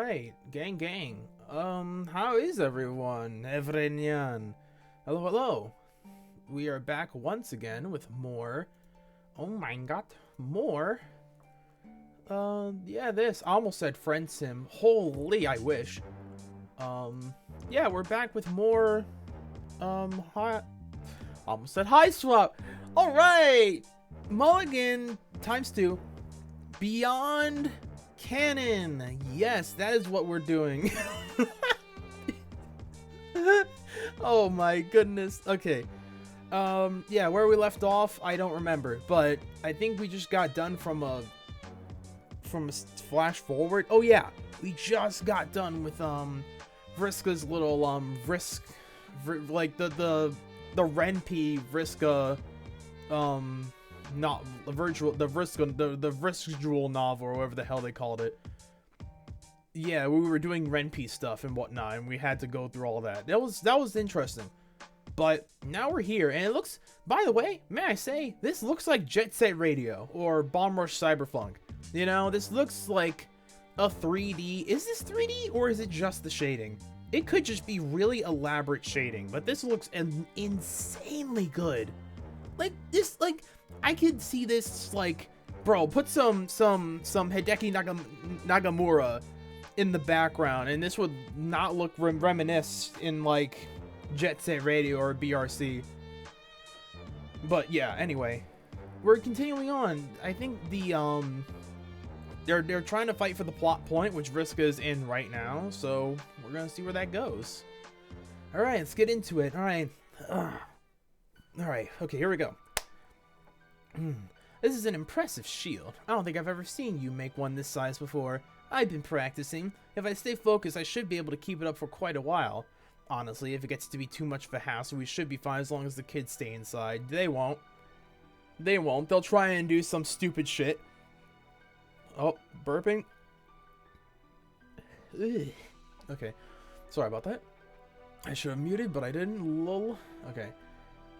Alright, gang. How is everyone? Everyone. Hello. We are back once again with more. Oh my god, more. This. I almost said friend sim. Holy, I wish. Yeah, we're back with more. Almost said high swap. Alright! Mulligan times 2. Beyond Canon. Yes, that is what we're doing. Oh my goodness. Okay. Yeah, where we left off, I don't remember, but I think we just got done from a flash forward. Oh yeah, we just got done with Vriska's little like the Renpy Vriska not the Vriska novel or whatever the hell they called it. Yeah, we were doing Renpy stuff and whatnot, and we had to go through all that. That was interesting. But now we're here, and it looks, by the way, may I say, this looks like Jet Set Radio or Bomb Rush Cyberpunk. You know, this looks like a 3D. Is this 3D or is it just the shading? It could just be really elaborate shading, but this looks insanely good. Like this, like I could see this, like, bro, put some Hideki Nagamura in the background, and this would not look reminisce in like Jet Set Radio or BRC. But yeah, anyway, we're continuing on. I think the they're trying to fight for the plot point, which Vriska is in right now, so we're gonna see where that goes. All right, let's get into it. All right, okay, here we go. This is an impressive shield. I don't think I've ever seen you make one this size before. I've been practicing. If I stay focused, I should be able to keep it up for quite a while. Honestly, if it gets to be too much of a hassle, we should be fine as long as the kids stay inside. They won't. They won't. They'll try and do some stupid shit. Oh, burping. Ugh. Okay. Sorry about that. I should have muted, but I didn't. Lol. Okay.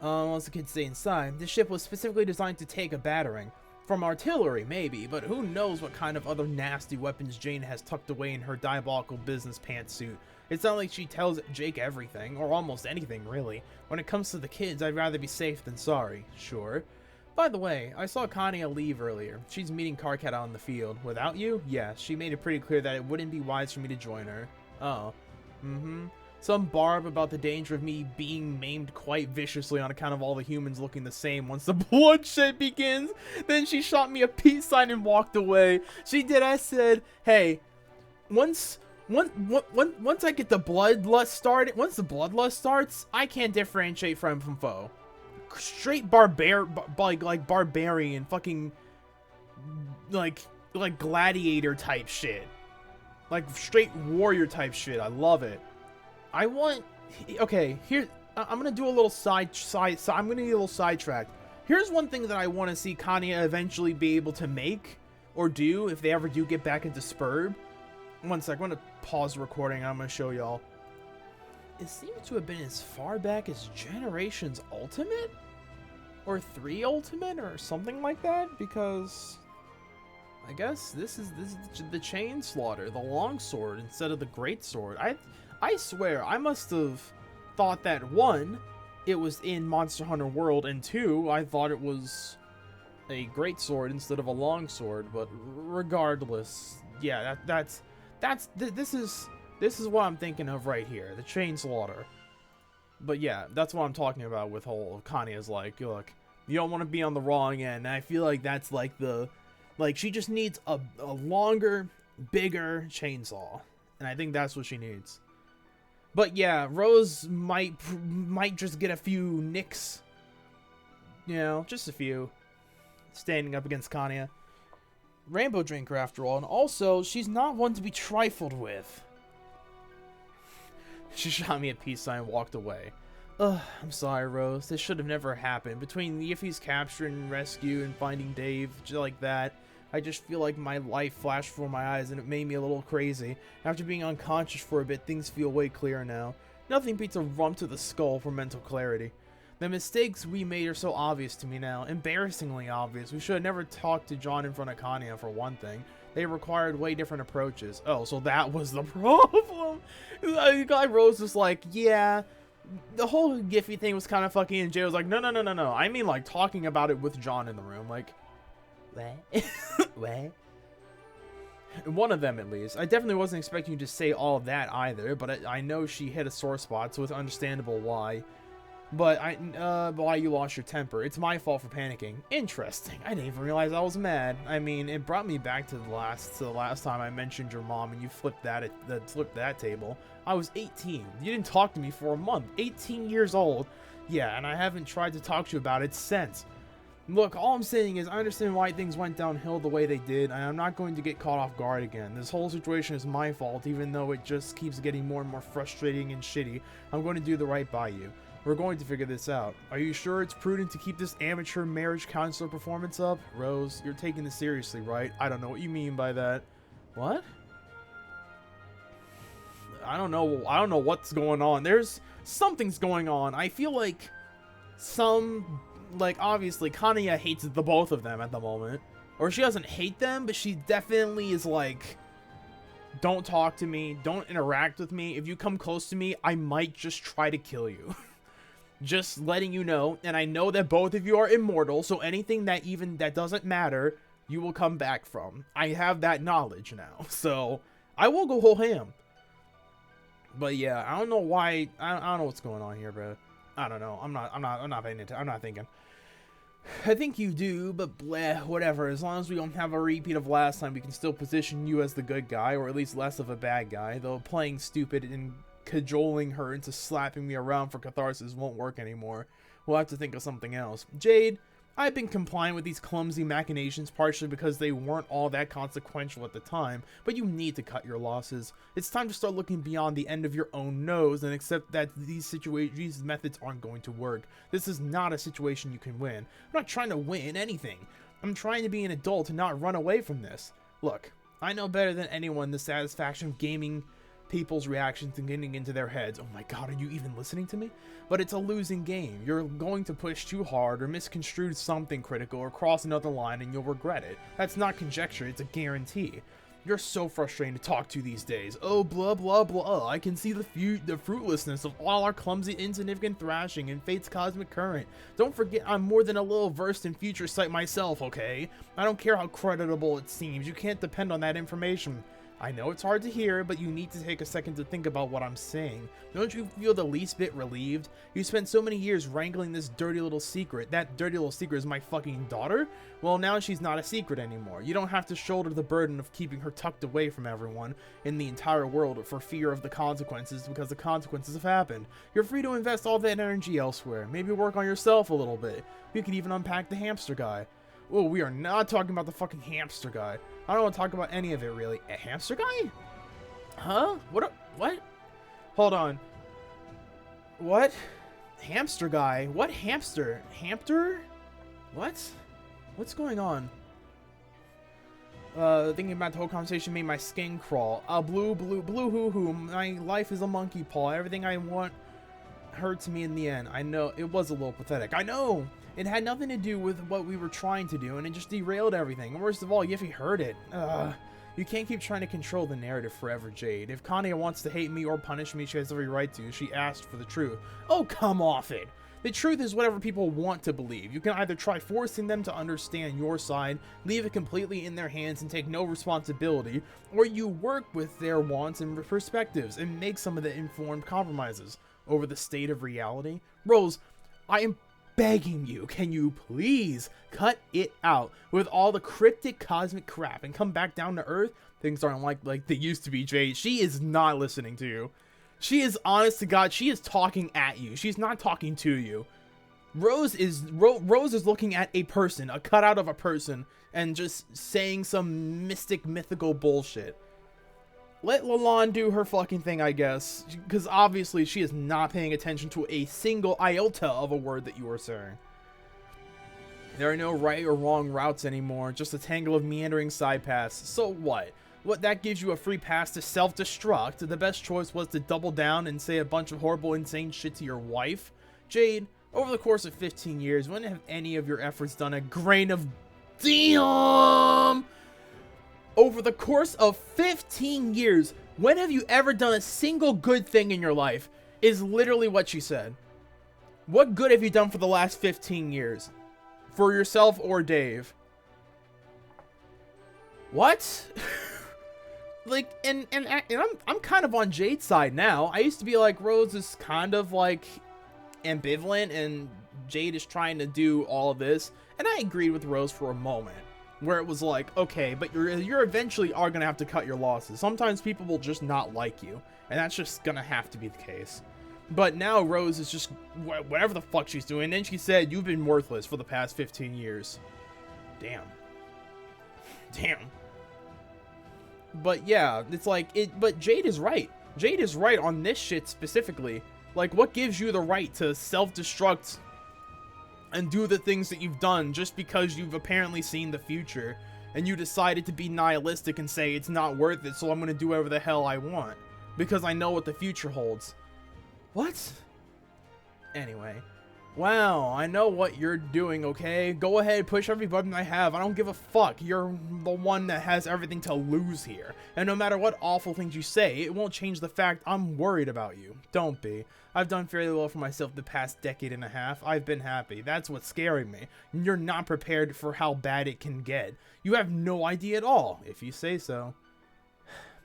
Once the kids stay inside, this ship was specifically designed to take a battering. From artillery, maybe, but who knows what kind of other nasty weapons Jane has tucked away in her diabolical business pantsuit. It's not like she tells Jake everything, or almost anything, really. When it comes to the kids, I'd rather be safe than sorry, sure. By the way, I saw Kanaya leave earlier. She's meeting Carcat out in the field. Without you? Yeah, she made it pretty clear that it wouldn't be wise for me to join her. Oh. Some barb about the danger of me being maimed quite viciously on account of all the humans looking the same once the bloodshed begins. Then she shot me a peace sign and walked away. She did. I said, hey, once I get the bloodlust started, once the bloodlust starts, I can't differentiate friend from foe. Straight like barbarian, fucking like gladiator type shit, like straight warrior type shit. I love it. I want, okay, here, I'm gonna do a little I'm gonna get a little sidetracked. Here's one thing that I want to see Kanaya eventually be able to make, or do, if they ever do get back into Spurb. One sec, I'm gonna pause the recording and I'm gonna show y'all. It seems to have been as far back as Generations Ultimate? Or 3 Ultimate, or something like that, because I guess this is the Chain Slaughter, the longsword instead of the great sword. I swear, I must have thought that 1, it was in Monster Hunter World, and 2, I thought it was a great sword instead of a long sword. But regardless, yeah, this is what I'm thinking of right here, the Chain Slaughter. But yeah, that's what I'm talking about with whole Kanaya's like, look, you don't want to be on the wrong end. And I feel like that's like she just needs a longer, bigger chainsaw, and I think that's what she needs. But yeah, Rose might just get a few nicks. You know, just a few. Standing up against Kanaya. Rainbow drinker after all, and also, she's not one to be trifled with. She shot me a peace sign and walked away. Ugh, I'm sorry, Rose. This should have never happened. Between Yiffy's capture and rescue and finding Dave, just like that, I just feel like my life flashed before my eyes and it made me a little crazy. After being unconscious for a bit, things feel way clearer now. Nothing beats a rump to the skull for mental clarity. The mistakes we made are so obvious to me now. Embarrassingly obvious. We should have never talked to John in front of Kanaya, for one thing. They required way different approaches. Oh, so that was the problem. Guy Rose was like, yeah, the whole Yiffy thing was kind of fucking, and Jay was like, no. I mean, like, talking about it with John in the room. Like, what? What? One of them, at least. I definitely wasn't expecting you to say all of that either, but I know she hit a sore spot, so it's understandable why. But why you lost your temper. It's my fault for panicking. Interesting. I didn't even realize I was mad. I mean, it brought me back to the last time I mentioned your mom and you flipped that table. I was 18. You didn't talk to me for a month. 18 years old. Yeah, and I haven't tried to talk to you about it since. Look, all I'm saying is I understand why things went downhill the way they did, and I'm not going to get caught off guard again. This whole situation is my fault, even though it just keeps getting more and more frustrating and shitty. I'm going to do the right by you. We're going to figure this out. Are you sure it's prudent to keep this amateur marriage counselor performance up? Rose, you're taking this seriously, right? I don't know what you mean by that. What? I don't know what's going on. Something's going on. I feel like obviously Kanaya hates the both of them at the moment. Or she doesn't hate them, but she definitely is like, don't talk to me, don't interact with me. If you come close to me, I might just try to kill you. Just letting you know, and I know that both of you are immortal, so anything that doesn't matter, you will come back from. I have that knowledge now, so I will go whole ham. But yeah, I don't know why. I don't know what's going on here, bro. I don't know. I'm not paying attention. I'm not thinking. I think you do, but bleh, whatever. As long as we don't have a repeat of last time, we can still position you as the good guy, or at least less of a bad guy. Though playing stupid and cajoling her into slapping me around for catharsis won't work anymore. We'll have to think of something else. Jade, I've been complying with these clumsy machinations partially because they weren't all that consequential at the time, but you need to cut your losses. It's time to start looking beyond the end of your own nose and accept that these methods aren't going to work. This is not a situation you can win. I'm not trying to win anything. I'm trying to be an adult and not run away from this. Look, I know better than anyone the satisfaction of gaming people's reactions and getting into their heads. Oh my god, are you even listening to me? But it's a losing game. You're going to push too hard or misconstrue something critical or cross another line and you'll regret it. That's not conjecture, it's a guarantee. You're so frustrating to talk to these days. Oh, blah, blah, blah. I can see the fruitlessness of all our clumsy, insignificant thrashing and fate's cosmic current. Don't forget I'm more than a little versed in future sight myself, okay? I don't care how creditable it seems. You can't depend on that information. I know it's hard to hear, but you need to take a second to think about what I'm saying. Don't you feel the least bit relieved? You spent so many years wrangling this dirty little secret. That dirty little secret is my fucking daughter? Well, now she's not a secret anymore. You don't have to shoulder the burden of keeping her tucked away from everyone in the entire world for fear of the consequences, because the consequences have happened. You're free to invest all that energy elsewhere. Maybe work on yourself a little bit. You could even unpack the hamster guy. Oh, we are not talking about the fucking hamster guy. I don't want to talk about any of it, really. A hamster guy? Huh? What? Hold on. What? Hamster guy? What hamster? Hamster? What? What's going on? Thinking about the whole conversation made my skin crawl. Blue hoo hoo. My life is a monkey paw. Everything I want hurts me in the end. I know. It was a little pathetic. I know! It had nothing to do with what we were trying to do, and it just derailed everything. And worst of all, Yiffy heard it. You can't keep trying to control the narrative forever, Jade. If Kanaya wants to hate me or punish me, she has every right to. She asked for the truth. Oh, come off it! The truth is whatever people want to believe. You can either try forcing them to understand your side, leave it completely in their hands and take no responsibility, or you work with their wants and perspectives and make some of the informed compromises over the state of reality. Rose, I am begging you, can you please cut it out with all the cryptic cosmic crap and come back down to earth? Things aren't like they used to be, Jade. She is not listening to you. She is, honest to God, she is talking at you. She's not talking to you. Rose is looking at a person, a cutout of a person, and just saying some mystic, mythical bullshit. Let Lalonde do her fucking thing, I guess, because obviously she is not paying attention to a single iota of a word that you are saying. There are no right or wrong routes anymore, just a tangle of meandering side paths. So what? That gives you a free pass to self-destruct? The best choice was to double down and say a bunch of horrible, insane shit to your wife? Jade, over the course of 15 years, when have any of your efforts done a grain of damn over the course of 15 years, when have you ever done a single good thing in your life? Is literally what she said. What good have you done for the last 15 years? For yourself or Dave? What? Like, and I'm kind of on Jade's side now. I used to be like, Rose is kind of like ambivalent and Jade is trying to do all of this. And I agreed with Rose for a moment, where it was like, okay, but you're eventually are gonna have to cut your losses. Sometimes people will just not like you, and that's just gonna have to be the case. But now Rose is just whatever the fuck she's doing. And then she said, you've been worthless for the past 15 years. Damn. But yeah, it's like but Jade is right. Jade is right on this shit specifically. Like, what gives you the right to self-destruct and do the things that you've done just because you've apparently seen the future and you decided to be nihilistic and say it's not worth it, so I'm gonna do whatever the hell I want because I know what the future holds? What? Anyway. Wow, I know what you're doing, okay? Go ahead, push every button I have. I don't give a fuck. You're the one that has everything to lose here. And no matter what awful things you say, it won't change the fact I'm worried about you. Don't be. I've done fairly well for myself the past decade and a half. I've been happy. That's what's scaring me. You're not prepared for how bad it can get. You have no idea at all, if you say so.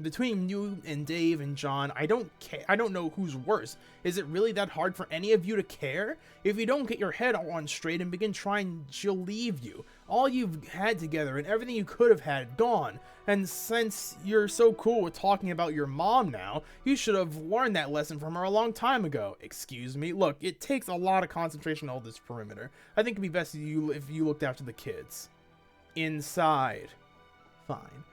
Between you and Dave and John, I don't care. I don't know who's worse. Is it really that hard for any of you to care? If you don't get your head on straight and begin trying, she'll leave you. All you've had together and everything you could have had, gone. And since you're so cool with talking about your mom now, you should have learned that lesson from her a long time ago. Excuse me. Look, it takes a lot of concentration to hold this perimeter. I think it'd be best if you looked after the kids. Inside. Fine.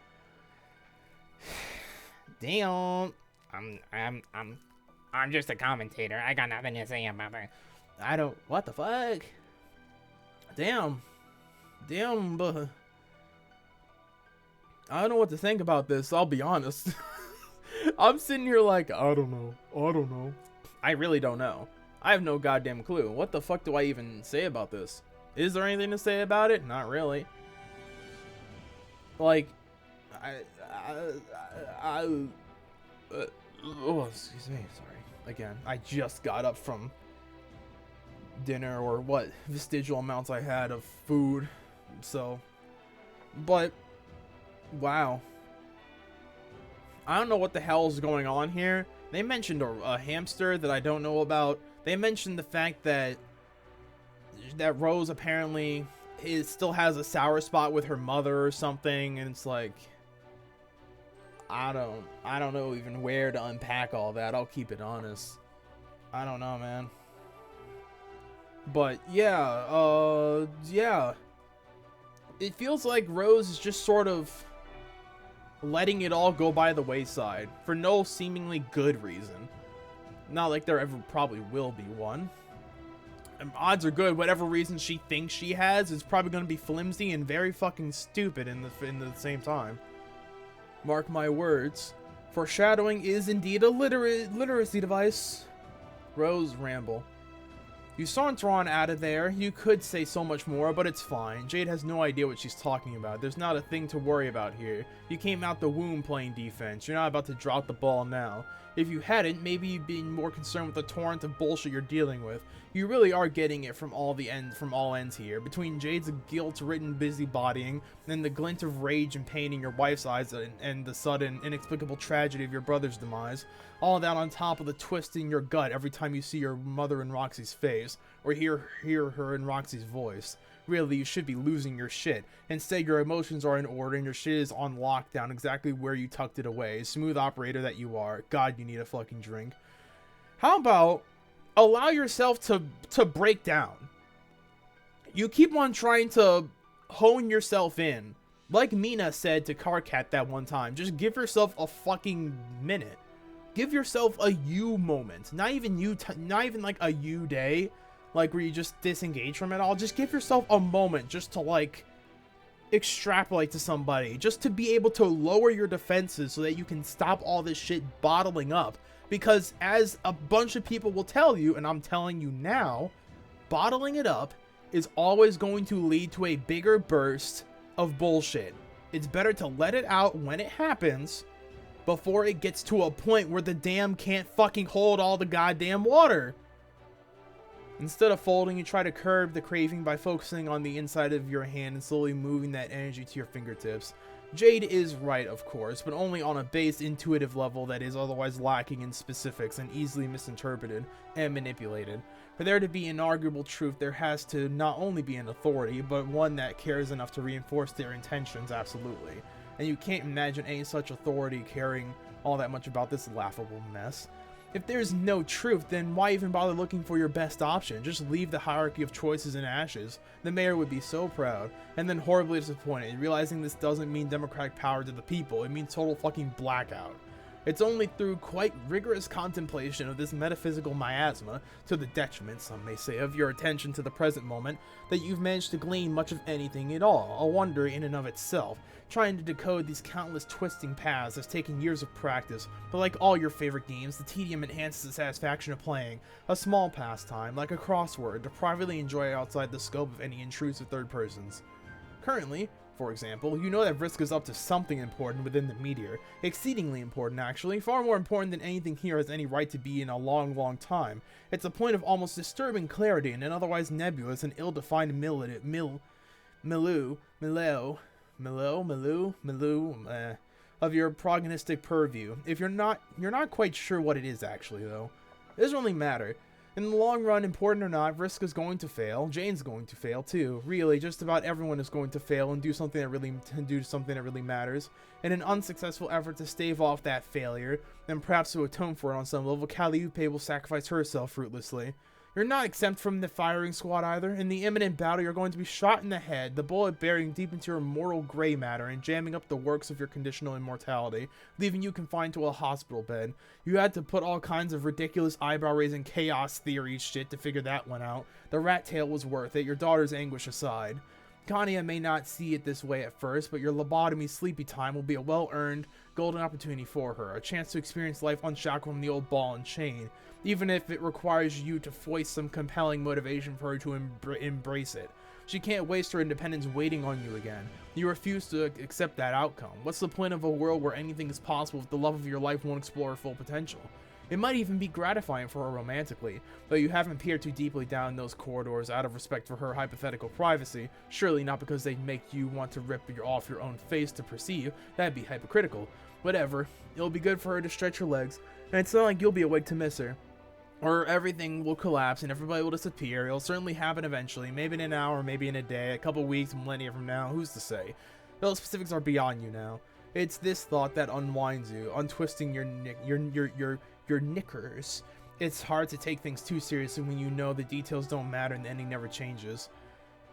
Damn. I'm just a commentator. I got nothing to say about it. I don't. What the fuck? Damn, but I don't know what to think about this. I'll be honest. I'm sitting here like, I don't know. I really don't know. I have no goddamn clue. What the fuck do I even say about this? Is there anything to say about it? Not really. Like, oh, excuse me, sorry. Again, I just got up from dinner, or what vestigial amounts I had of food, so, but, wow. I don't know what the hell is going on here. They mentioned a hamster that I don't know about. They mentioned the fact that Rose apparently still has a sour spot with her mother or something, and it's like, I don't know even where to unpack all that. I'll keep it honest. I don't know, man. But yeah, yeah. It feels like Rose is just sort of letting it all go by the wayside for no seemingly good reason. Not like there ever probably will be one. And odds are good, whatever reason she thinks she has is probably going to be flimsy and very fucking stupid in the same time. Mark my words. Foreshadowing is indeed a literacy device. Rose ramble. You saunter on out of there. You could say so much more, but it's fine. Jade has no idea what she's talking about. There's not a thing to worry about here. You came out the womb playing defense. You're not about to drop the ball now. If you hadn't, maybe you'd be more concerned with the torrent of bullshit you're dealing with. You really are getting it from all ends here. Between Jade's guilt-ridden busybodying and the glint of rage and pain in your wife's eyes and the sudden, inexplicable tragedy of your brother's demise, all that on top of the twist in your gut every time you see your mother in Roxy's face, or hear her in Roxy's voice. Really, you should be losing your shit. Instead, your emotions are in order and your shit is on lockdown exactly where you tucked it away. Smooth operator that you are. God, you need a fucking drink. How about allow yourself to break down? You keep on trying to hone yourself in. Like Mina said to Carcat that one time, just give yourself a fucking minute. Give yourself a you moment. Not even like a you day. Like, where you just disengage from it all. Just give yourself a moment just to, like, extrapolate to somebody. Just to be able to lower your defenses so that you can stop all this shit bottling up. Because, as a bunch of people will tell you, and I'm telling you now, bottling it up is always going to lead to a bigger burst of bullshit. It's better to let it out when it happens before it gets to a point where the dam can't fucking hold all the goddamn water. Instead of folding, you try to curb the craving by focusing on the inside of your hand and slowly moving that energy to your fingertips. Jade is right, of course, but only on a base intuitive level that is otherwise lacking in specifics and easily misinterpreted and manipulated. For there to be inarguable truth, there has to not only be an authority, but one that cares enough to reinforce their intentions absolutely. And you can't imagine any such authority caring all that much about this laughable mess. If there's no truth, then why even bother looking for your best option? Just leave the hierarchy of choices in ashes. The mayor would be so proud, and then horribly disappointed, realizing this doesn't mean democratic power to the people, it means total fucking blackout. It's only through quite rigorous contemplation of this metaphysical miasma, to the detriment, some may say, of your attention to the present moment, that you've managed to glean much of anything at all, a wonder in and of itself. Trying to decode these countless twisting paths has taken years of practice, but like all your favorite games, the tedium enhances the satisfaction of playing. A small pastime, like a crossword, to privately enjoy outside the scope of any intrusive third persons. Currently, for example, you know that Vriska is up to something important within the meteor. Exceedingly important, actually. Far more important than anything here has any right to be in a long, long time. It's a point of almost disturbing clarity in an otherwise nebulous and ill-defined of your prognostic purview. If you're not quite sure what it is actually, though. It doesn't really matter. In the long run, important or not, Vriska's going to fail. Jane's going to fail too. Really, just about everyone is going to fail and do something that really matters. In an unsuccessful effort to stave off that failure, and perhaps to atone for it on some level, Calliope will sacrifice herself fruitlessly. You're not exempt from the firing squad either. In the imminent battle, you're going to be shot in the head, the bullet burying deep into your mortal gray matter and jamming up the works of your conditional immortality, leaving you confined to a hospital bed. You had to put all kinds of ridiculous eyebrow-raising chaos theory shit to figure that one out. The rat tail was worth it, your daughter's anguish aside. Kanaya may not see it this way at first, but your lobotomy sleepy time will be a well-earned, golden opportunity for her, a chance to experience life unshackled from the old ball and chain, even if it requires you to foist some compelling motivation for her to embrace it. She can't waste her independence waiting on you again. You refuse to accept that outcome. What's the point of a world where anything is possible if the love of your life won't explore her full potential? It might even be gratifying for her romantically, though you haven't peered too deeply down those corridors out of respect for her hypothetical privacy, surely not because they make you want to rip off your own face to perceive, that'd be hypocritical. Whatever, it'll be good for her to stretch her legs, and it's not like you'll be awake to miss her. Or everything will collapse and everybody will disappear. It'll certainly happen eventually, maybe in an hour, maybe in a day, a couple weeks, millennia from now, who's to say? Those specifics are beyond you now. It's this thought that unwinds you, untwisting your knickers. It's hard to take things too seriously when you know the details don't matter and the ending never changes.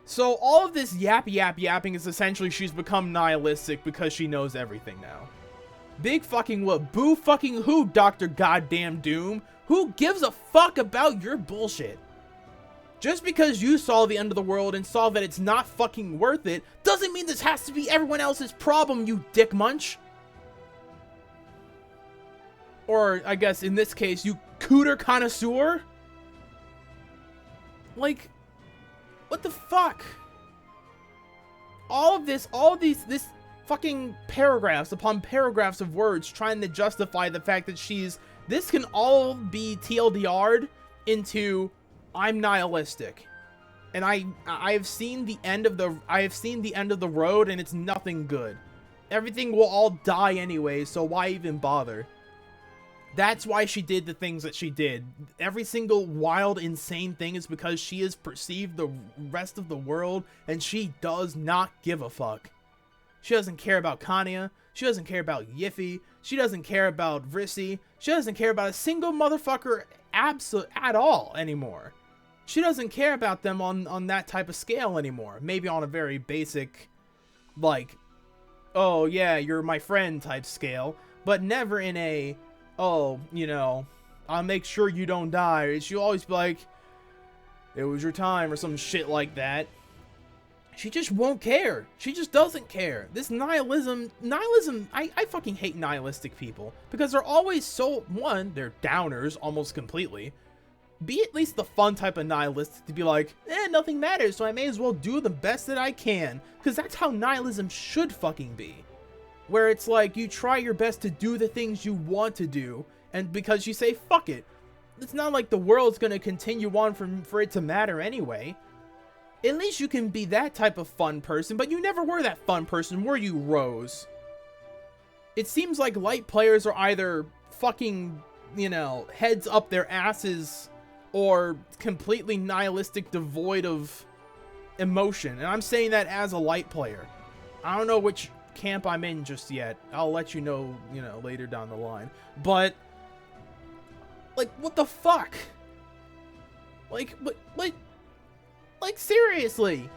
So all of this yapping is essentially she's become nihilistic because she knows everything now. Big fucking what? Boo fucking who, Dr. Goddamn Doom? Who gives a fuck about your bullshit? Just because you saw the end of the world and saw that it's not fucking worth it, doesn't mean this has to be everyone else's problem, you dick munch. Or, I guess, in this case, you cooter connoisseur? Like, what the fuck? All of this fucking paragraphs upon paragraphs of words trying to justify the fact that this can all be TLDR'd into, I'm nihilistic. And I've seen the end of the road and it's nothing good. Everything will all die anyway, so why even bother? That's why she did the things that she did. Every single wild, insane thing is because she has perceived the rest of the world and she does not give a fuck. She doesn't care about Kanaya. She doesn't care about Yiffy. She doesn't care about Vrissy. She doesn't care about a single motherfucker at all anymore. She doesn't care about them on that type of scale anymore. Maybe on a very basic, like, oh yeah, you're my friend type scale, but never in a, oh, you know, I'll make sure you don't die. She'll always be like, it was your time or some shit like that. She just won't care. She just doesn't care. This nihilism, I fucking hate nihilistic people because they're always so, one, they're downers almost completely, be at least the fun type of nihilistic to be like, nothing matters, so I may as well do the best that I can. Because that's how nihilism should fucking be. Where it's like, you try your best to do the things you want to do, and because you say, fuck it. It's not like the world's gonna continue on for it to matter anyway. At least you can be that type of fun person, but you never were that fun person, were you, Rose? It seems like light players are either fucking, you know, heads up their asses or completely nihilistic, devoid of emotion. And I'm saying that as a light player. I don't know which camp I'm in just yet. I'll let you know, later down the line. But, like, what the fuck? Like, seriously,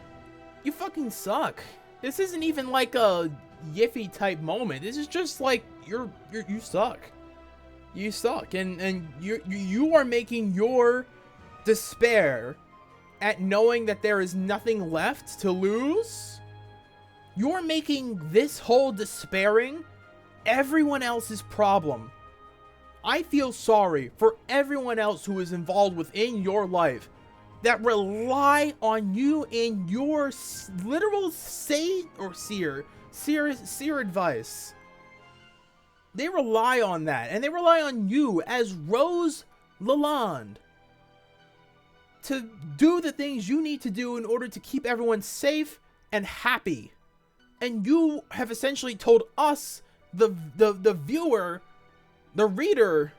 you fucking suck. This isn't even like a Yiffy type moment. This is just like, you suck. You suck, and you are making your despair at knowing that there is nothing left to lose. You're making this whole despairing everyone else's problem. I feel sorry for everyone else who is involved within your life that rely on you in your literal seer advice. They rely on that, and they rely on you as Rose Lalonde to do the things you need to do in order to keep everyone safe and happy. And you have essentially told us, the viewer, the reader,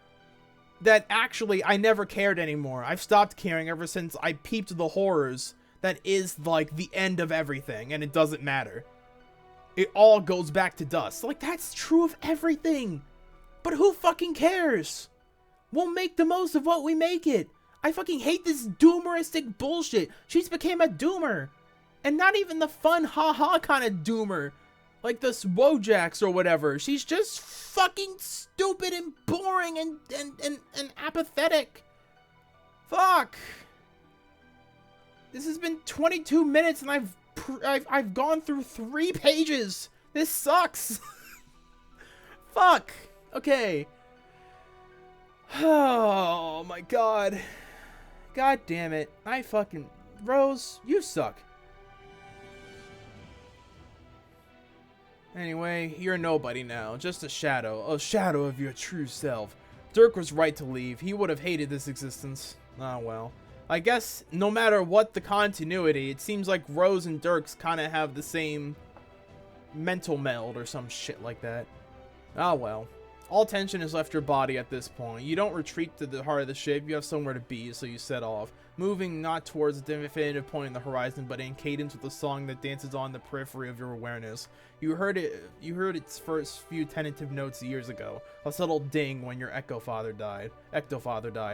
that actually I never cared anymore. I've stopped caring ever since I peeped the horrors that is like the end of everything, and it doesn't matter. It all goes back to dust. Like, that's true of everything. But who fucking cares? We'll make the most of what we make it. I fucking hate this doomeristic bullshit. She's became a doomer. And not even the fun haha kind of doomer. Like this Wojaks or whatever. She's just fucking stupid and boring and apathetic. Fuck. This has been 22 minutes and I've gone through 3 pages. This sucks. Fuck. Okay. Oh my god. God damn it. Rose, you suck. Anyway, you're nobody now. Just a shadow of your true self. Dirk was right to leave. He would have hated this existence. Ah, well. I guess no matter what the continuity, it seems like Rose and Dirks kind of have the same mental meld or some shit like that. Ah, well. All tension has left your body at this point. You don't retreat to the heart of the ship. You have somewhere to be, so you set off. Moving not towards the definitive point in the horizon, but in cadence with the song that dances on the periphery of your awareness. You heard its first few tentative notes years ago. A subtle ding when your ecto-father died.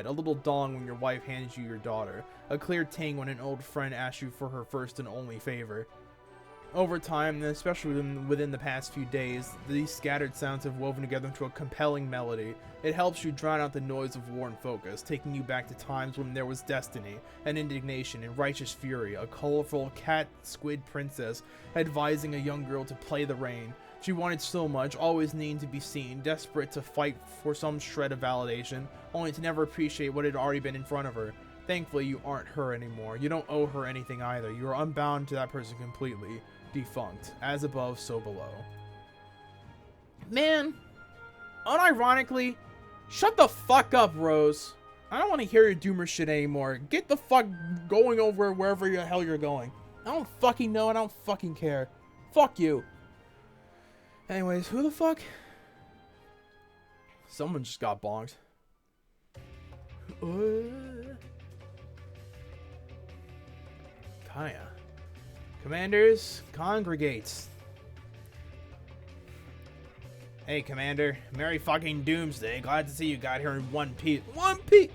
A little dong when your wife handed you your daughter. A clear ting when an old friend asked you for her first and only favor. Over time, and especially within the past few days, these scattered sounds have woven together into a compelling melody. It helps you drown out the noise of war and focus, taking you back to times when there was destiny, and indignation, and righteous fury, a colorful cat-squid princess advising a young girl to play the rain. She wanted so much, always needing to be seen, desperate to fight for some shred of validation, only to never appreciate what had already been in front of her. Thankfully, you aren't her anymore. You don't owe her anything either. You are unbound to that person completely. Defunct. As above, so below. Man, unironically, shut the fuck up, Rose. I don't want to hear your doomer shit anymore. Get the fuck going over wherever the hell you're going. I don't fucking know. I don't fucking care. Fuck you. Anyways, who the fuck? Someone just got bonked. Kanaya. Commanders, congregate. Hey, Commander. Merry fucking Doomsday. Glad to see you got here in one piece. One piece!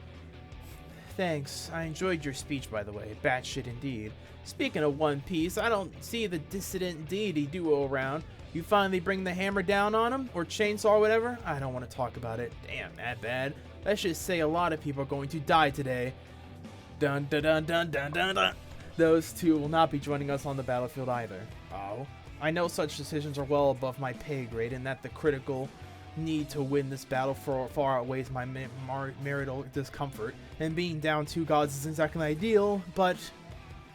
Thanks. I enjoyed your speech, by the way. Batshit indeed. Speaking of One Piece, I don't see the dissident deity duo around. You finally bring the hammer down on him? Or chainsaw or whatever? I don't want to talk about it. Damn, that bad. Let's just say a lot of people are going to die today. Dun dun dun dun dun dun dun. Those two will not be joining us on the battlefield either. Oh. I know such decisions are well above my pay grade and that the critical need to win this battle far outweighs my marital discomfort, and being down 2 gods isn't exactly ideal, but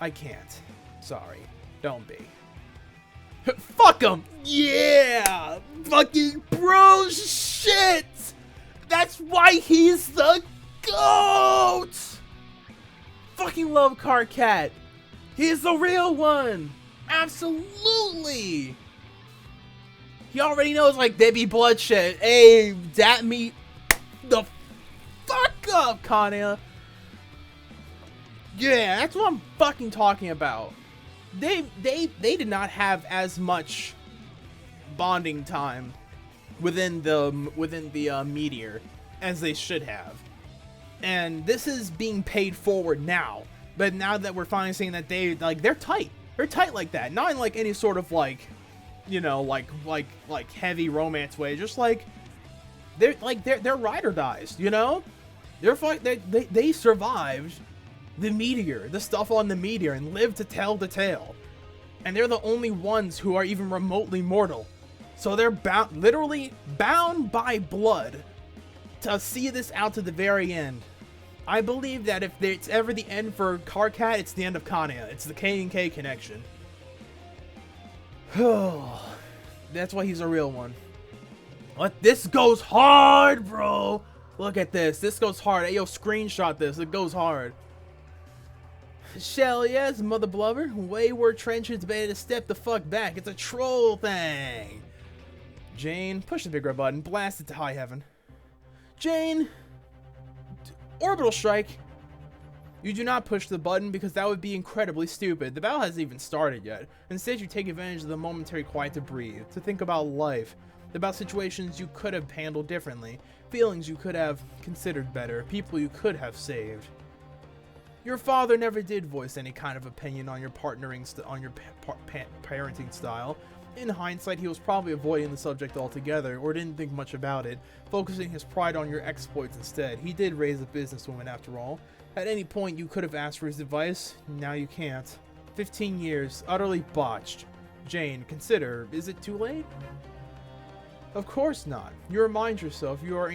I can't. Sorry. Don't be. Fuck him! Yeah! Fucking bro shit! That's why he's the GOAT! Fucking love Karkat. He's the real one! Absolutely! He already knows, like, they be bloodshed. Hey, that me the fuck up, Kanaya. Yeah, that's what I'm fucking talking about. They did not have as much bonding time within the meteor as they should have. And this is being paid forward now. But now that we're finally seeing that they're tight. They're tight like that. Not in like any sort of like, you know, like heavy romance way. Just like they're ride or dies, you know? They survived the meteor, the stuff on the meteor, and lived to tell the tale. And they're the only ones who are even remotely mortal. So they're literally bound by blood to see this out to the very end. I believe that if it's ever the end for Karkat, it's the end of Kanaya. It's the K and K connection. That's why he's a real one. What? This goes hard, bro. Look at this. This goes hard. Hey, yo, screenshot this. It goes hard. Shell, yes, mother blubber. Wayward trenches better to step the fuck back. It's a troll thing. Jane, push the big red button. Blast it to high heaven. Jane, orbital strike. You do not push the button because that would be incredibly stupid. The battle hasn't even started yet. Instead, you take advantage of the momentary quiet to breathe, to think about life, about situations you could have handled differently, feelings you could have considered better, people you could have saved. Your father never did voice any kind of opinion on your parenting style. In hindsight, he was probably avoiding the subject altogether, or didn't think much about it, focusing his pride on your exploits instead. He did raise a businesswoman after all. At any point, you could have asked for his advice. Now you can't. 15 years, utterly botched. Jane, consider, is it too late? Of course not. You remind yourself you are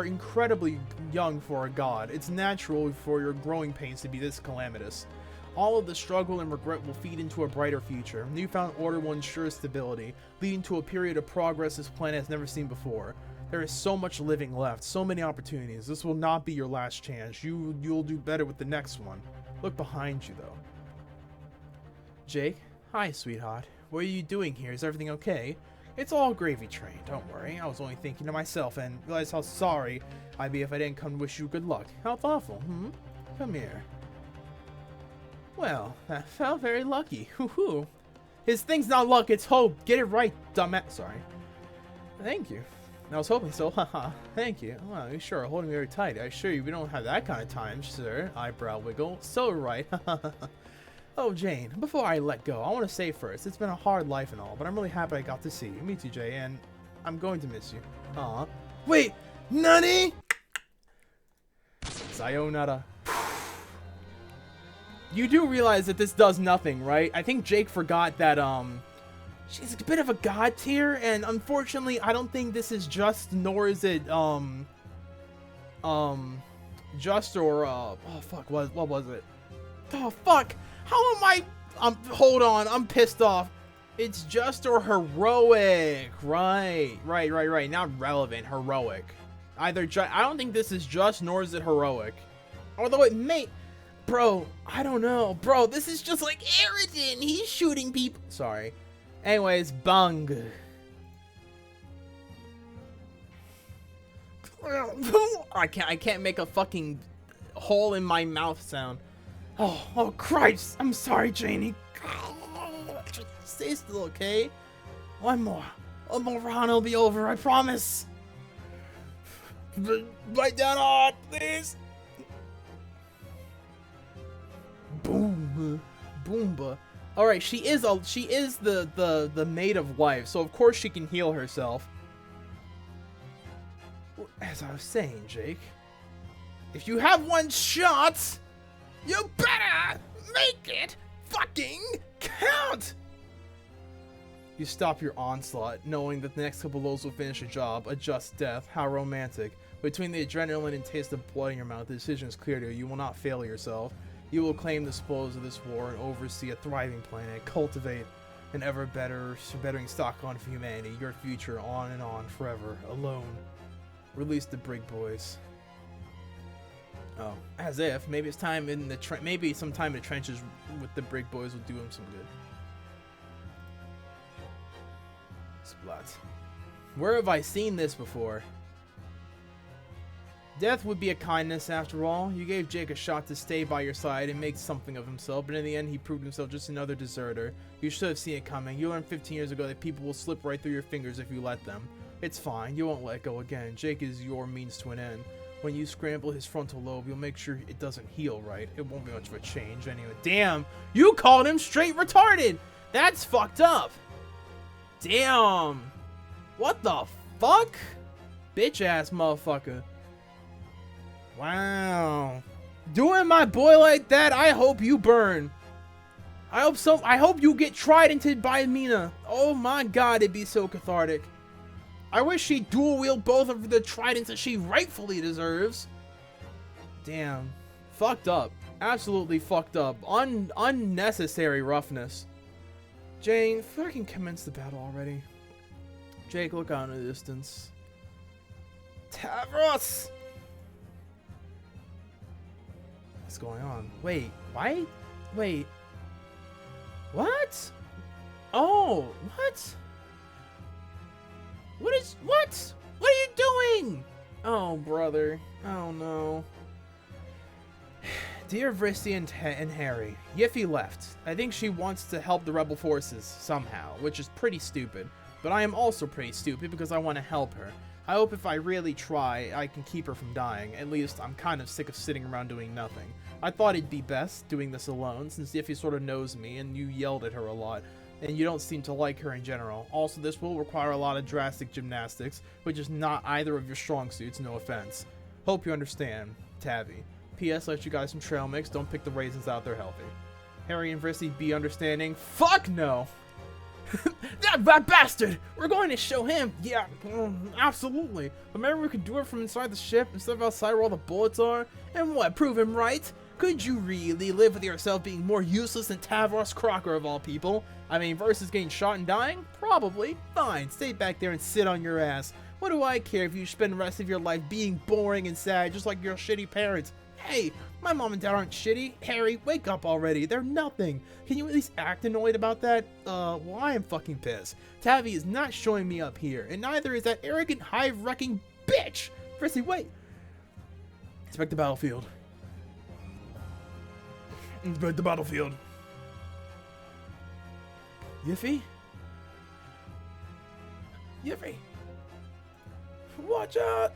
incredibly young for a god. It's natural for your growing pains to be this calamitous. All of the struggle and regret will feed into a brighter future. Newfound order will ensure stability, leading to a period of progress this planet has never seen before. There is so much living left, so many opportunities. This will not be your last chance. You'll do better with the next one. Look behind you, though. Jake? Hi, sweetheart. What are you doing here? Is everything okay? It's all gravy train, don't worry. I was only thinking to myself and realized how sorry I'd be if I didn't come to wish you good luck. How thoughtful, Come here. Well, that felt very lucky. Hoo-hoo. His thing's not luck, it's hope. Get it right, dumbass. Sorry. Thank you. I was hoping so, haha. Thank you. Well, you sure are holding me very tight. I assure you we don't have that kind of time, sir. Eyebrow wiggle. So right. Oh, Jane, before I let go, I want to say first, it's been a hard life and all, but I'm really happy I got to see you. Me too, Jay, and I'm going to miss you. Aw. Wait! Nani? Sayonara. You do realize that this does nothing, right? I think Jake forgot that, she's a bit of a god tier, and unfortunately, I don't think this is just, nor is it, just or, oh, fuck, what was it? Oh, fuck! How am I? Hold on, I'm pissed off. It's just or heroic. Right. Not relevant, heroic. I don't think this is just, nor is it heroic. Although it may... Bro, I don't know. Bro, this is just like Eridan. He's shooting people. Sorry. Anyways, bung. I can't make a fucking hole in my mouth sound. Oh Christ! I'm sorry, Janie. Just stay still, okay? One more round, it'll be over. I promise. Bite down hard, please. Boom, boomba. All right, she is the maid of life, so of course she can heal herself. As I was saying, Jake, if you have one shot, you better make it fucking count! You stop your onslaught, knowing that the next couple blows will finish the job. A just death. How romantic. Between the adrenaline and taste of blood in your mouth, the decision is clear to you. You will not fail yourself. You will claim the spoils of this war and oversee a thriving planet. Cultivate an ever bettering stock on for humanity. Your future on and on forever. Alone. Release the Brig Boys. Oh, as if. Maybe it's time in the maybe some time in the trenches with the Brig Boys will do him some good. Splat. Where have I seen this before? Death would be a kindness after all. You gave Jake a shot to stay by your side and make something of himself, but in the end he proved himself just another deserter. You should have seen it coming. You learned 15 years ago that people will slip right through your fingers if you let them. It's fine. You won't let go again. Jake is your means to an end. When you scramble his frontal lobe, you'll make sure it doesn't heal right. It won't be much of a change anyway. Damn! You called him straight retarded! That's fucked up! Damn! What the fuck? Bitch ass motherfucker. Wow. Doing my boy like that, I hope you burn. I hope you get tridented by Mina. Oh my god, it'd be so cathartic. I wish she dual wield both of the tridents that she rightfully deserves. Damn. Fucked up. Absolutely fucked up. Unnecessary roughness. Jane, fucking commence the battle already. Jake, look out in the distance. Tavros! What's going on? Wait, why? Wait. What? Oh, what? What? What are you doing? Oh, brother. Oh, no. Dear Vristi and Harry, Yiffy left. I think she wants to help the rebel forces somehow, which is pretty stupid. But I am also pretty stupid because I want to help her. I hope if I really try, I can keep her from dying. At least I'm kind of sick of sitting around doing nothing. I thought it'd be best doing this alone, since Yiffy sort of knows me and you yelled at her a lot. And you don't seem to like her in general. Also, this will require a lot of drastic gymnastics, which is not either of your strong suits, no offense. Hope you understand. Tabby. P.S. Let you guys some trail mix, don't pick the raisins out, they're healthy. Harry and Vristi be understanding. Fuck no! that bastard! We're going to show him! Yeah, absolutely. But maybe we could do it from inside the ship instead of outside where all the bullets are? And what, prove him right? Could you really live with yourself being more useless than Tavros Crocker of all people? I mean, versus getting shot and dying? Probably. Fine, stay back there and sit on your ass. What do I care if you spend the rest of your life being boring and sad just like your shitty parents? Hey, my mom and dad aren't shitty. Harry, wake up already. They're nothing. Can you at least act annoyed about that? Well, I am fucking pissed. Tavi is not showing me up here, and neither is that arrogant, hive-wrecking bitch. Vristi, wait. Inspect the battlefield. Inspect the battlefield. Yiffy? Yiffy! Watch out!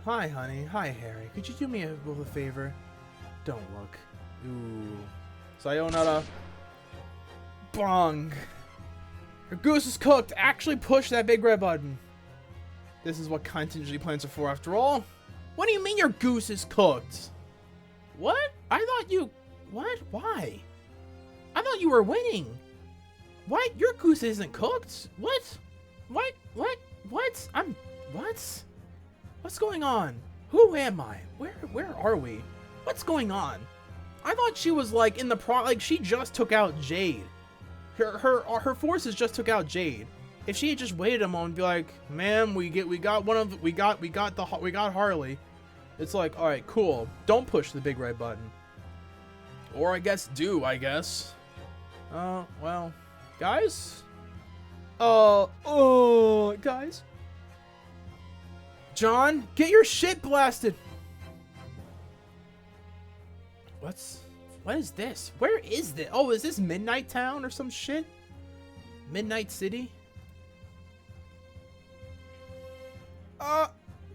Hi, honey. Hi, Harry. Could you do me a favor? Don't look. Ooh. Sayonara. Bong. Your goose is cooked. Actually push that big red button. This is what contingency plans are for after all. What do you mean your goose is cooked? What? I thought you... What? Why? I thought you were winning. What? Your goose isn't cooked? What? What? What? What? What? What's going on? Who am I? Where are we? What's going on? I thought she was like in the like she just took out Jade. Her forces just took out Jade. If she had just waited a moment and be like, "Ma'am, we got Harley." It's like, "All right, cool. Don't push the big red button." Or I guess well, guys? Guys? John, get your shit blasted! What is this? Where is this? Oh, is this Midnight Town or some shit? Midnight City?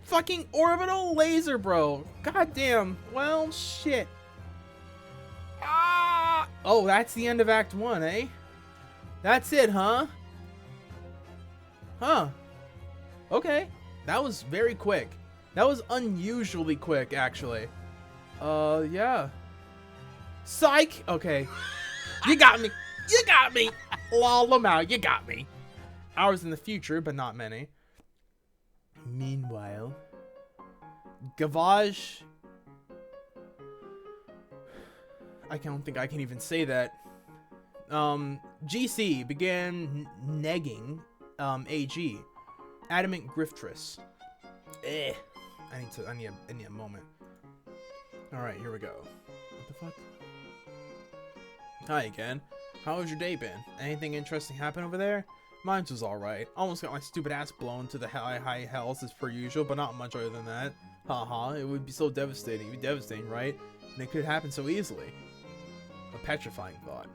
Fucking orbital laser, bro. Goddamn. Well, shit. Ah! Oh, that's the end of Act 1, eh? That's it, huh? Huh. Okay. That was very quick. That was unusually quick, actually. Yeah. Psych! Okay. You got me. You got me! Lol, Lamau, you got me. Hours in the future, but not many. Meanwhile, Gavaj... I don't think I can even say that. GC began negging AG. Adamant Griftress. I need a moment. Alright, here we go. What the fuck? Hi again. How has your day been? Anything interesting happen over there? Mine was alright. Almost got my stupid ass blown to the high hells as per usual, but not much other than that. Haha, it would be so devastating. It'd be devastating, right? And it could happen so easily. A petrifying thought.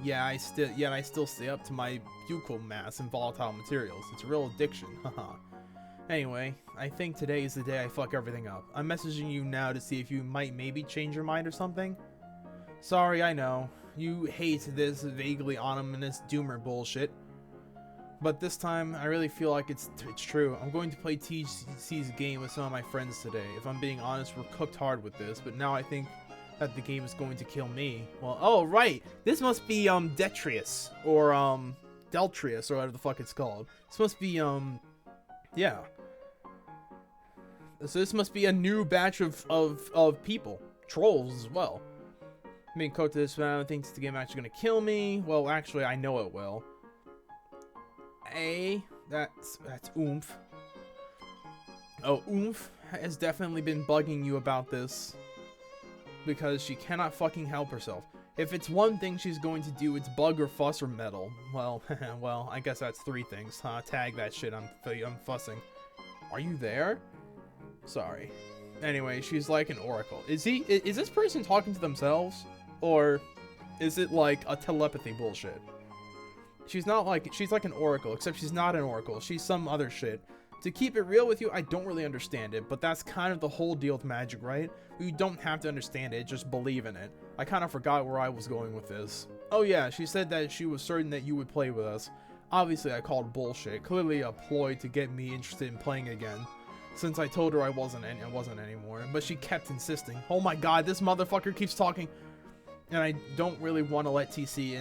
Yeah, I still stay up to my buccal mass and volatile materials. It's a real addiction, haha. Anyway, I think today is the day I fuck everything up. I'm messaging you now to see if you might maybe change your mind or something. Sorry, I know. You hate this vaguely ominous doomer bullshit. But this time, I really feel like it's true. I'm going to play TC's game with some of my friends today. If I'm being honest, we're cooked hard with this, but now I think that the game is going to kill me. Well, oh, right. This must be, Detrius, or, Deltrius, or whatever the fuck it's called. This must be, yeah. So this must be a new batch of people. Trolls as well. I'm being cooked to this, but I don't think the game actually gonna kill me. Well, actually, I know it will. That's oomph. Oh, oomph has definitely been bugging you about this. Because she cannot fucking help herself. If it's one thing she's going to do, it's bug or fuss or meddle. Well, well, I guess that's three things. Tag that shit, I'm fussing. Are you there? Sorry. Anyway, she's like an oracle. Is this person talking to themselves? Or is it like a telepathy bullshit? She's like an oracle, except she's not an oracle. She's some other shit. To keep it real with you, I don't really understand it, but that's kind of the whole deal with magic, right? You don't have to understand it, just believe in it. I kind of forgot where I was going with this. Oh yeah, she said that she was certain that you would play with us. Obviously, I called bullshit. Clearly a ploy to get me interested in playing again. Since I told her I wasn't anymore. But she kept insisting. Oh my god, this motherfucker keeps talking. And I don't really want to let TC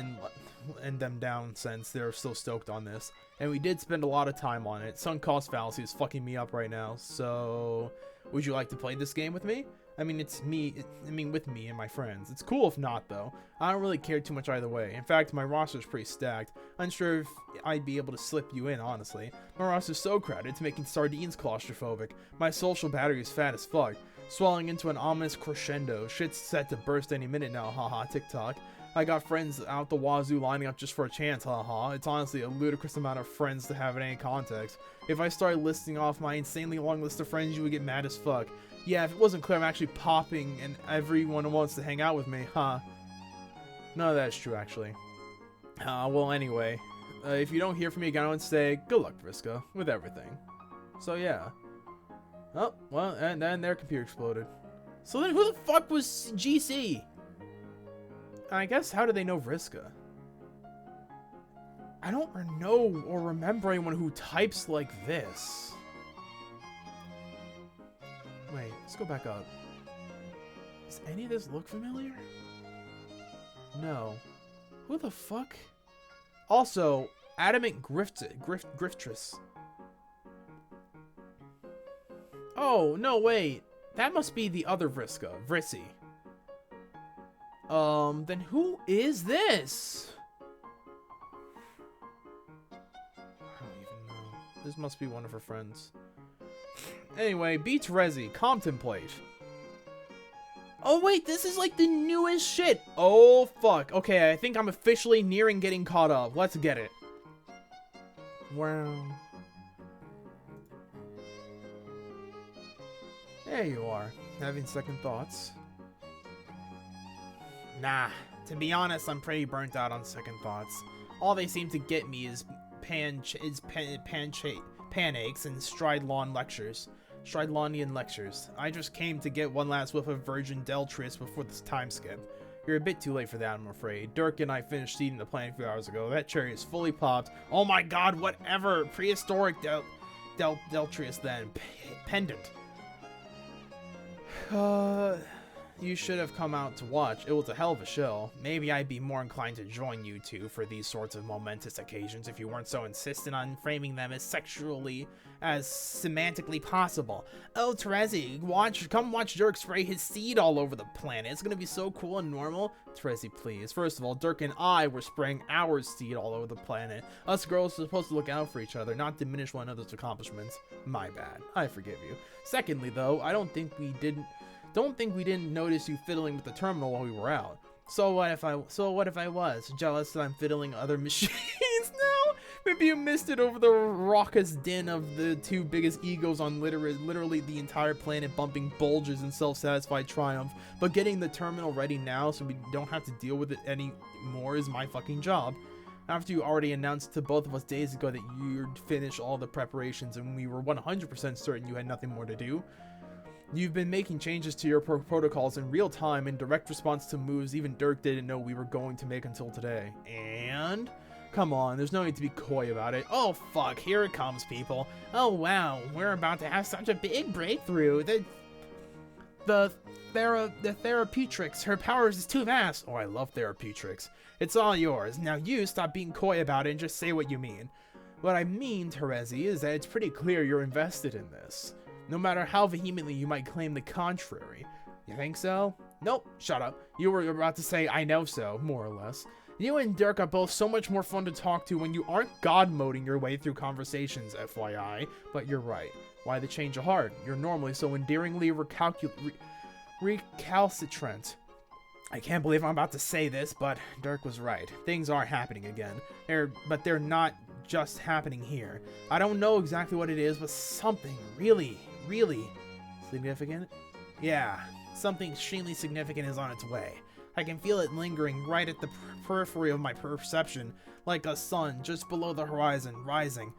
and them down since they're so stoked on this. And we did spend a lot of time on it. Sunk cost fallacy is fucking me up right now. So, would you like to play this game with me? I mean, with me and my friends. It's cool if not, though. I don't really care too much either way. In fact, my roster's pretty stacked. Unsure if I'd be able to slip you in, honestly. My roster's so crowded, it's making sardines claustrophobic. My social battery is fat as fuck. Swelling into an ominous crescendo. Shit's set to burst any minute now, haha, TikTok. I got friends out the wazoo lining up just for a chance, haha. It's honestly a ludicrous amount of friends to have in any context. If I started listing off my insanely long list of friends, you would get mad as fuck. Yeah, if it wasn't clear I'm actually popping and everyone wants to hang out with me, huh? None of that's true, actually. Well, anyway. If you don't hear from me again, I would say, good luck, Vriska, with everything. So, yeah. Oh, well, and then their computer exploded. So then who the fuck was GC? I guess, how do they know Vriska? I don't know or remember anyone who types like this. Wait, let's go back up. Does any of this look familiar? No. Who the fuck? Also, Adamant Griftress. Oh, no, wait. That must be the other Vriska, Vrissy. Then who is this? I don't even know. This must be one of her friends. Anyway, be Terezi, Contemplate. Oh wait, this is like the newest shit. Oh fuck. Okay, I think I'm officially nearing getting caught up. Let's get it. Wow. There you are, having second thoughts. Nah, to be honest, I'm pretty burnt out on second thoughts. All they seem to get me is pancakes and Stridlonian lectures. I just came to get one last whiff of Virgin Deltrius before this time skip. You're a bit too late for that, I'm afraid. Dirk and I finished eating the plant a few hours ago. That cherry is fully popped. Oh my god, whatever! Prehistoric Deltrius then. Pendant. you should have come out to watch. It was a hell of a show. Maybe I'd be more inclined to join you two for these sorts of momentous occasions if you weren't so insistent on framing them as semantically possible. Oh, Terezi, come watch Dirk spray his seed all over the planet. It's gonna be so cool and normal. Terezi, please. First of all, Dirk and I were spraying our seed all over the planet. Us girls are supposed to look out for each other, not diminish one another's accomplishments. My bad. I forgive you. Secondly, though, I don't think we didn't notice you fiddling with the terminal while we were out. So what if I was jealous that I'm fiddling other machines now? Maybe you missed it over the raucous din of the two biggest egos on literally the entire planet bumping bulges in self-satisfied triumph. But getting the terminal ready now so we don't have to deal with it anymore is my fucking job. After you already announced to both of us days ago that you'd finish all the preparations and we were 100% certain you had nothing more to do. You've been making changes to your protocols in real time in direct response to moves even Dirk didn't know we were going to make until today. And? Come on, there's no need to be coy about it. Oh fuck, here it comes, people. Oh wow, we're about to have such a big breakthrough. The Therapeutics, her powers is too vast. Oh, I love Therapeutics. It's all yours. Now you stop being coy about it and just say what you mean. What I mean, Terezi, is that it's pretty clear you're invested in this. No matter how vehemently you might claim the contrary. You think so? Nope, shut up. You were about to say, I know so, more or less. You and Dirk are both so much more fun to talk to when you aren't god-moding your way through conversations, FYI. But you're right. Why the change of heart? You're normally so endearingly recalcitrant. I can't believe I'm about to say this, but Dirk was right. Things are happening again. But they're not just happening here. I don't know exactly what it is, but something really significant? Yeah, something extremely significant is on its way. I can feel it lingering right at the periphery of my perception, like a sun just below the horizon, rising.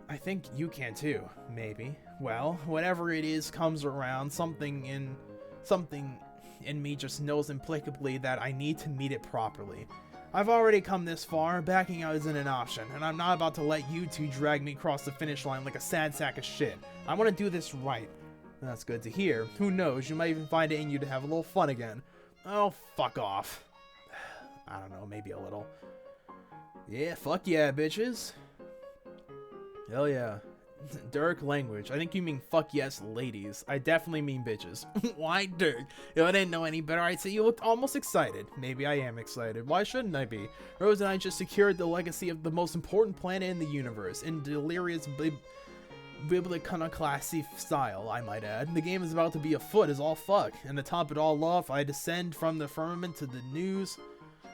I think you can too, maybe. Well, whatever it is comes around, something in me just knows implacably that I need to meet it properly. I've already come this far, backing out isn't an option, and I'm not about to let you two drag me across the finish line like a sad sack of shit. I want to do this right. And that's good to hear. Who knows, you might even find it in you to have a little fun again. Oh, fuck off. I don't know, maybe a little. Yeah, fuck yeah, bitches. Hell yeah. Dirk language. I think you mean fuck yes, ladies. I definitely mean bitches. Why Dirk? If I didn't know any better, I'd say you looked almost excited. Maybe I am excited. Why shouldn't I be? Rose and I just secured the legacy of the most important planet in the universe, in delirious biblical-classy style, I might add. The game is about to be afoot as all fuck, and to top it all off, I descend from the firmament to the news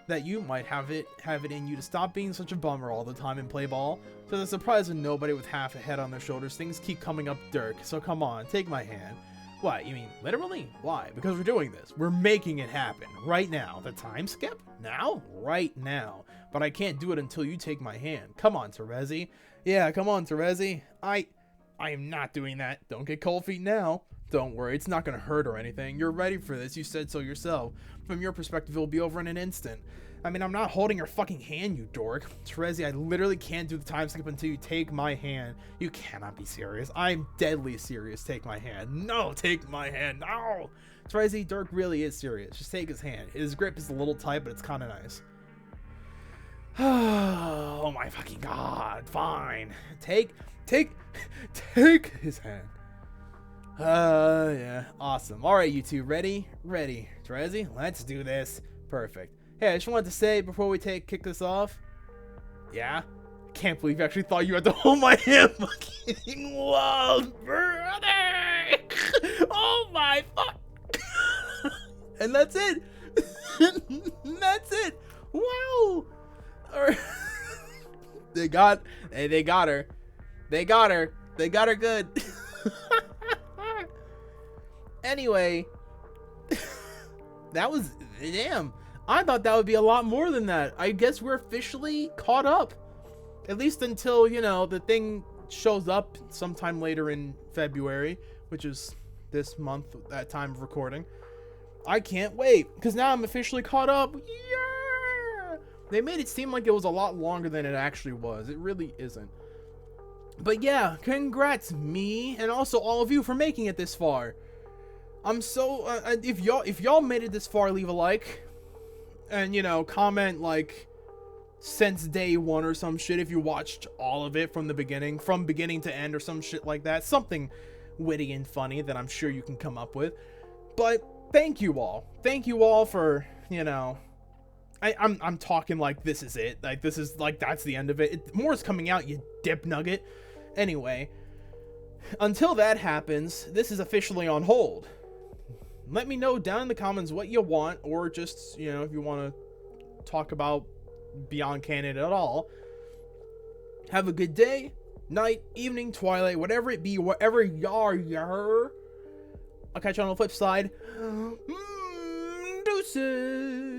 that you might have it in you to stop being such a bummer all the time and play ball. To the surprise of nobody with half a head on their shoulders, things keep coming up Dirk, so come on, take my hand. What, you mean literally? Why? Because we're doing this. We're making it happen. Right now. The time skip? Now? Right now. But I can't do it until you take my hand. Come on, Terezi. Yeah, come on, Terezi. I am not doing that. Don't get cold feet now. Don't worry, it's not gonna hurt or anything. You're ready for this, you said so yourself. From your perspective, it'll be over in an instant. I mean, I'm not holding your fucking hand, you dork. Terezi, I literally can't do the time skip until you take my hand. You cannot be serious. I'm deadly serious. Take my hand. No, take my hand. No! Terezi, Dirk really is serious. Just take his hand. His grip is a little tight, but it's kind of nice. Oh my fucking god. Fine. Take his hand. Yeah. Awesome. Alright, you two. Ready? Ready. Terezi, let's do this. Perfect. Hey, I just wanted to say before we kick this off. Yeah? I can't believe you actually thought you had to hold my hand. Fucking love, brother! Oh my fuck! And that's it! That's it! Wow! Alright. They got her. They got her. They got her good. Anyway. That was... Damn. I thought that would be a lot more than that. I guess we're officially caught up. At least until, you know, the thing shows up sometime later in February, which is this month at time of recording. I can't wait, because now I'm officially caught up. Yeah! They made it seem like it was a lot longer than it actually was. It really isn't. But yeah, congrats me, and also all of you for making it this far. I'm so if y'all made it this far, leave a like, and you know, comment like since day one or some shit if you watched all of it from beginning to end or some shit like that, something witty and funny that I'm sure you can come up with. But thank you all for, you know, I'm talking like this is it, like this is like that's the end of it. More is coming out, you dip nugget. Anyway, until that happens, this is officially on hold. Let me know down in the comments what you want, or just, you know, if you want to talk about Beyond Canon at all. Have a good day, night, evening, twilight, whatever it be, wherever y'all. I'll catch you on the flip side. Deuces.